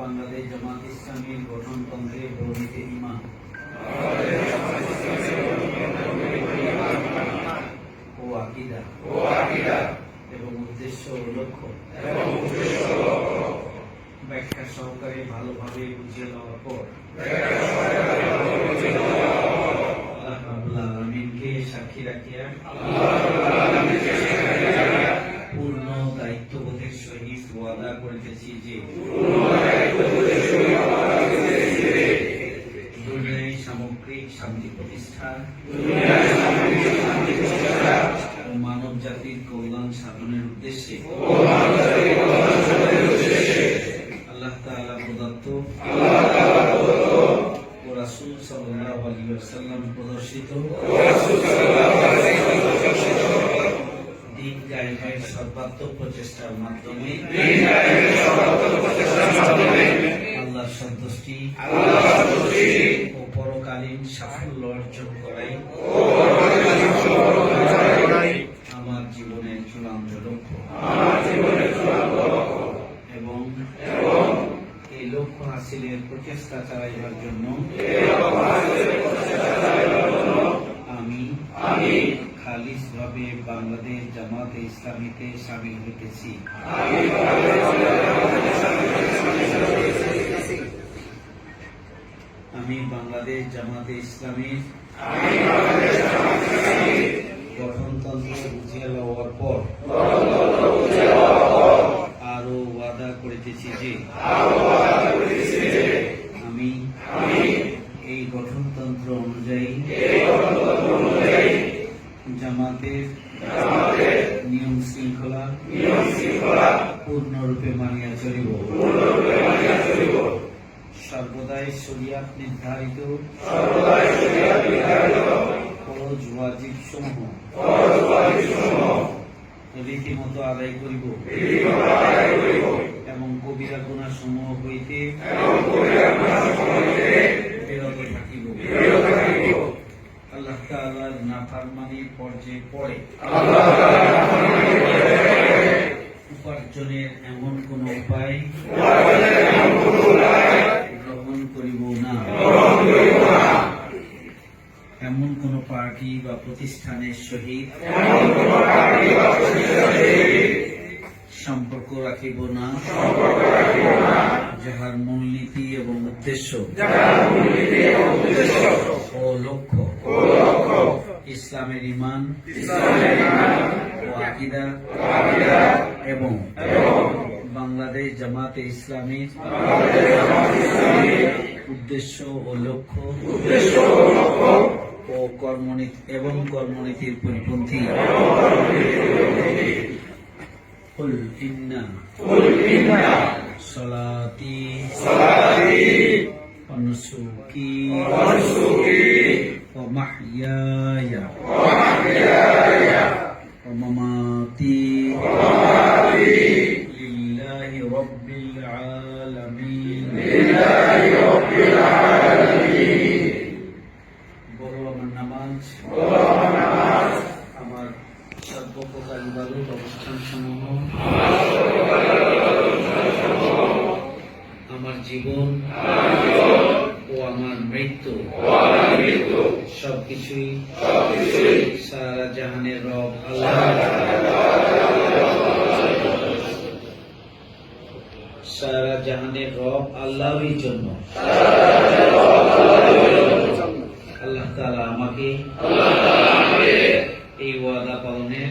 বাংলাদেশ জামাত ইসলামীর গঠনতন্ত্রে বর্ণিত ঈমান ও আকীদা এবং উদ্দেশ্য ও লক্ষ্য ব্যাখ্যা সহকারে ভালোভাবে বুঝিয়ে দেওয়ার পর আল্লাহ রাব্বুল আলামিনকে সাক্ষী রাখিয়া পূর্ণ দায়িত্ববোধের সহিত ওয়াদা করিতেছি যে দুনিয়ায় সামগ্রিক শান্তি প্রতিষ্ঠা ও মানব জাতির কল্যাণ সাধনের উদ্দেশ্যে আল্লাহ তাআলা প্রদত্ত ও রাসূল সাল্লাল্লাহু আলাইহি ওয়াসাল্লাম প্রদর্শিত দিন কায়েমের সর্বাত্মক প্রচেষ্টার মাধ্যমে আল্লাহর সন্তুষ্টি ও পরকালীন সাফল্য অর্জন করাই আমার জীবনের চূড়ান্ত লক্ষ্য এবং এই লক্ষ্য হাসিলের প্রচেষ্টা চালাইবার জন্য আমি খালিসভাবে বাংলাদেশ জামাতে ইসলামীতে শামিল হইতেছি। আমি বাংলাদেশ জামাতে ইসলামীর গঠনতন্ত্র বুঝিয়া লওয়ার পর আরো ওয়াদা করিতেছি যে আমি এই গঠনতন্ত্র অনুযায়ী জামাতের নিয়ম শৃঙ্খলা পূর্ণরূপে মানিয়া চলিব, সর্বদাই শরিয়াত নির্ধারিত ফরজ ওয়াজিব সমূহ রীতিমতো আদায় করিব এবং কবিরা গুনাহ সমূহ হইতে বিরত থাকিব। আল্লাহ তাআলার নাফরমানির পর্যায়ে পড়ে উপার্জনের এমন কোন উপায় গ্রহণ করিব না, এমন কোন পার্টি বা প্রতিষ্ঠানের সহিত সম্পর্ক রাখিব না যাহার মূলনীতি এবং উদ্দেশ্য ও লক্ষ্য ইসলামের ঈমান ও আকীদা এবং বাংলাদেশ জামাতে ইসলামীর উদ্দেশ্য ও লক্ষ্য ও কর্মনীতির পরিপন্থী। قل إن صلاتي ونسكي ومحياي ومماتي لله رب العالمين বলো আমার নামাজ আমার সর্বপ্রকার ইবাদত অবস্থান সমূহ আমার জীবন ও আমার মৃত্যু সবকিছুই সারা জাহানের রব আল্লাহ আল্লাহর জন্য। আল্লাহ তাআলা আমাকে এই ওয়াদা পালনের